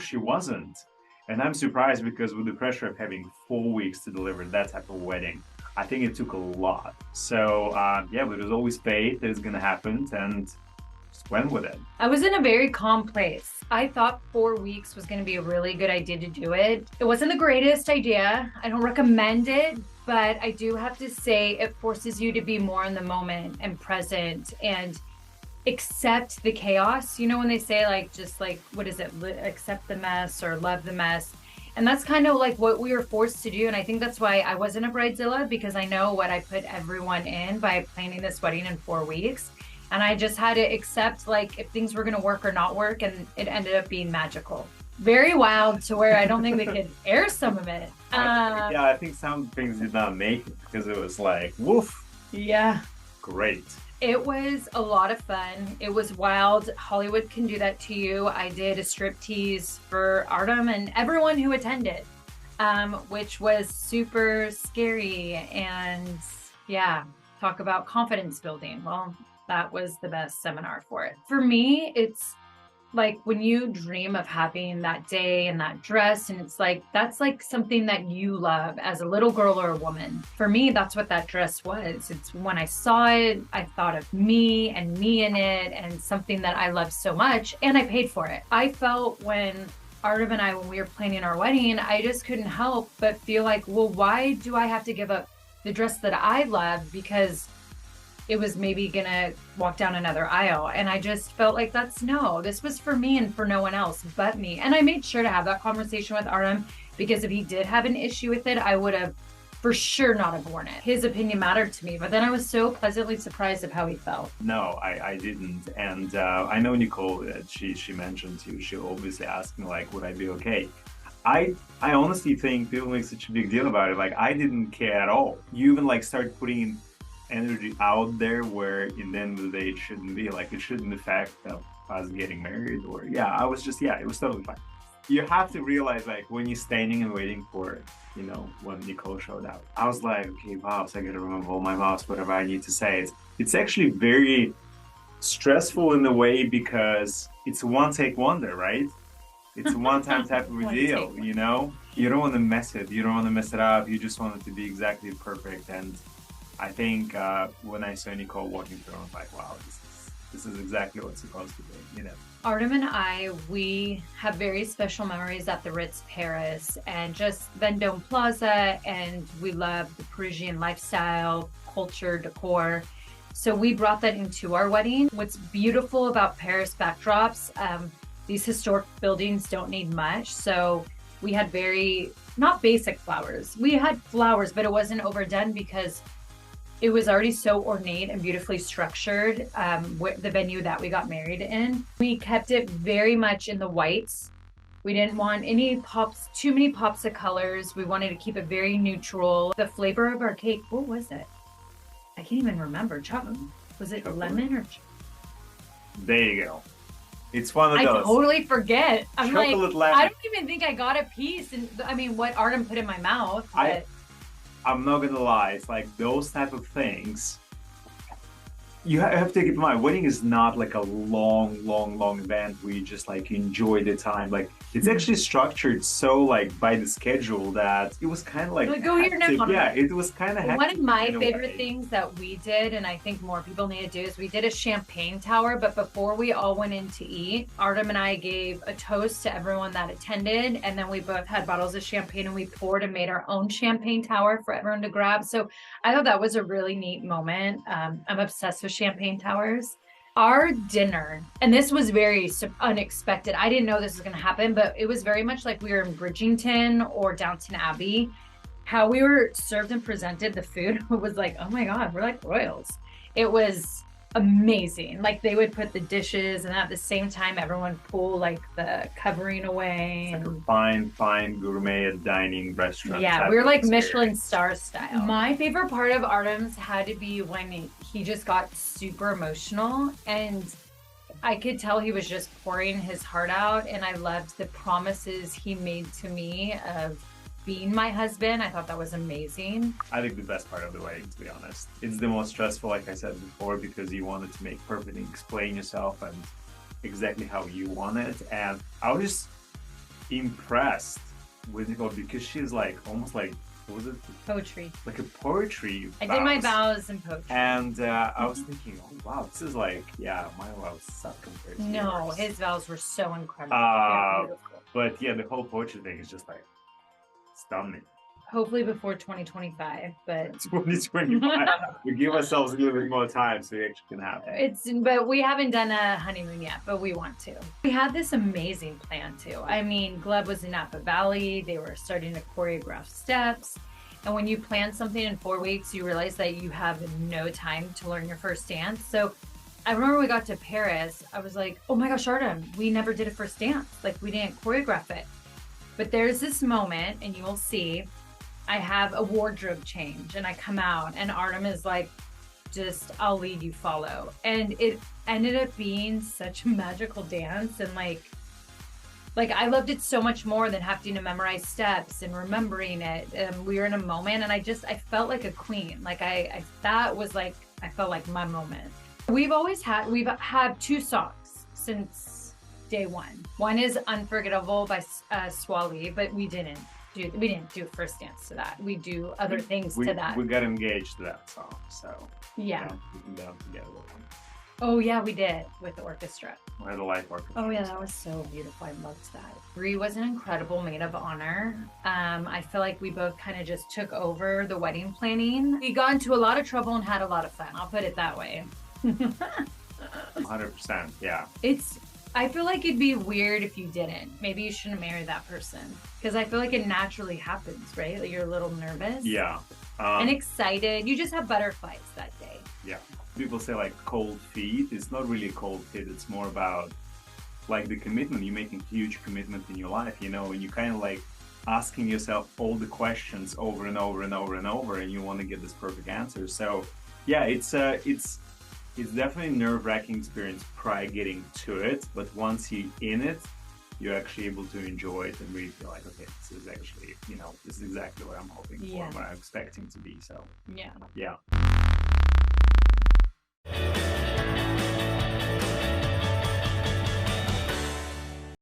she wasn't. And I'm surprised because with the pressure of having 4 weeks to deliver that type of wedding, I think it took a lot. So yeah, but there's always faith that it's gonna happen, and just went with it. I was in a very calm place. I thought 4 weeks was going to be a really good idea to do it. It wasn't the greatest idea. I don't recommend it, but I do have to say it forces you to be more in the moment and present and accept the chaos. You know, when they say like, just like, what is it? Accept the mess or love the mess. And that's kind of like what we were forced to do. And I think that's why I wasn't a bridezilla, because I know what I put everyone in by planning this wedding in 4 weeks. And I just had to accept like if things were gonna work or not work, and it ended up being magical. Very wild, to where I don't think they could air some of it. Yeah, I think some things did not make it because it was like, woof. Yeah. Great. It was a lot of fun. It was wild. Hollywood can do that to you. I did a striptease for Artem and everyone who attended, which was super scary. And yeah, talk about confidence building. Well, that was the best seminar for it. For me, it's like when you dream of having that day and that dress, and it's like, that's like something that you love as a little girl or a woman. For me, that's what that dress was. It's when I saw it, I thought of me and me in it, and something that I love so much, and I paid for it. I felt when Artem and I, when we were planning our wedding, I just couldn't help but feel like, well, why do I have to give up the dress that I love because it was maybe gonna walk down another aisle? And I just felt like this was for me and for no one else but me. And I made sure to have that conversation with Artem, because if he did have an issue with it, I would have for sure not have worn it. His opinion mattered to me, but then I was so pleasantly surprised of how he felt. No, I didn't. And I know Nicole, she mentioned too, she obviously asked me like, would I be okay? I honestly think people make such a big deal about it. Like, I didn't care at all. You even like start putting energy out there where in the end of the day it shouldn't be. Like, it shouldn't affect us getting married, or I was just, it was totally fine. You have to realize, like, when you're standing and waiting for it, when Nicole showed up, I was like, okay, vows, I gotta remember all my vows, whatever I need to say. It's actually very stressful in a way, because it's a one take wonder, right? It's a one-time type of a deal, you don't want to mess it, you don't want to mess it up, you just want it to be exactly perfect. And I think when I saw Nicole walking through, I was like, wow, this is exactly what's supposed to be, Artem and I, we have very special memories at the Ritz Paris and just Vendôme Plaza, and we love the Parisian lifestyle, culture, decor. So we brought that into our wedding. What's beautiful about Paris backdrops, these historic buildings don't need much. So we had very, not basic flowers. We had flowers, but it wasn't overdone because it was already so ornate and beautifully structured, the venue that we got married in. We kept it very much in the whites. We didn't want too many pops of colors. We wanted to keep it very neutral. The flavor of our cake, what was it? I can't even remember. Chocolate. Was it lemon or? There you go. It's one of those. I totally forget. I'm like, lemon. I don't even think I got a piece. And I mean, what Artem put in my mouth. But I'm not gonna lie, it's like those type of things. You have to keep in mind, wedding is not like a long event where you just like enjoy the time. Like, it's actually structured so like by the schedule that it was kind of like go here now. Yeah, it was kind of one of my favorite things that we did, and I think more people need to do, is we did a champagne tower. But before we all went in to eat, Artem and I gave a toast to everyone that attended, and then we both had bottles of champagne and we poured and made our own champagne tower for everyone to grab. So I thought that was a really neat moment. I'm obsessed with champagne towers. Our dinner, and this was very unexpected. I didn't know this was going to happen, but it was very much like we were in Bridgerton or Downton Abbey. How we were served and presented the food was like, oh my God, we're like royals. It was amazing. Like, they would put the dishes, and at the same time, everyone pull like the covering away. It's like a fine gourmet dining restaurant. Yeah, we were like Michelin star style. My favorite part of Artem's had to be when he just got super emotional, and I could tell he was just pouring his heart out. And I loved the promises he made to me of being my husband. I thought that was amazing. I think the best part of the wedding, to be honest. It's the most stressful, like I said before, because you wanted to make perfect and explain yourself and exactly how you want it. And I was just impressed with Nicole because she's like almost like, what was it? Poetry. Like a poetry. I did my vows in poetry. And I was thinking, oh wow, this is like, yeah, my vows suck compared to No, yours. his vows were so incredible. But yeah, the whole poetry thing is just like stunning. Hopefully before 2025, but 2025. We give ourselves a little bit more time so we actually can have it. But we haven't done a honeymoon yet, but we want to. We had this amazing plan too. I mean, Gleb was in Napa Valley. They were starting to choreograph steps. And when you plan something in 4 weeks, you realize that you have no time to learn your first dance. So I remember we got to Paris, I was like, oh my gosh, Artem, we never did a first dance. Like we didn't choreograph it. But there's this moment, and you will see, I have a wardrobe change and I come out and Artem is like, just, I'll lead you follow. And it ended up being such a magical dance. And like I loved it so much more than having to memorize steps and remembering it. We were in a moment and I felt like a queen. Like I felt like my moment. We've had 2 songs since day one. One is Unforgettable by Swali, but we didn't do first dance to that. We do other things to that. We got engaged to that song, so yeah. We can down together with them. Oh yeah, we did with the orchestra. We had a live orchestra. Oh yeah, that was so beautiful. I loved that. Brie was an incredible maid of honor. I feel like we both kind of just took over the wedding planning. We got into a lot of trouble and had a lot of fun. I'll put it that way. 100%, yeah. I feel like it'd be weird if you didn't. Maybe you shouldn't marry that person. Because I feel like it naturally happens, right? Like you're a little nervous. Yeah. And excited. You just have butterflies that day. Yeah. People say like cold feet. It's not really a cold feet. It's more about like the commitment. You're making huge commitment in your life, you know, and you kind of like asking yourself all the questions over and over and over and over, and you want to get this perfect answer. So yeah, it's definitely a nerve-wracking experience prior getting to it, but once you're in it, you're actually able to enjoy it and really feel like, okay, this is actually, you know, this is exactly what I'm hoping for, what I'm expecting to be. So yeah. Yeah.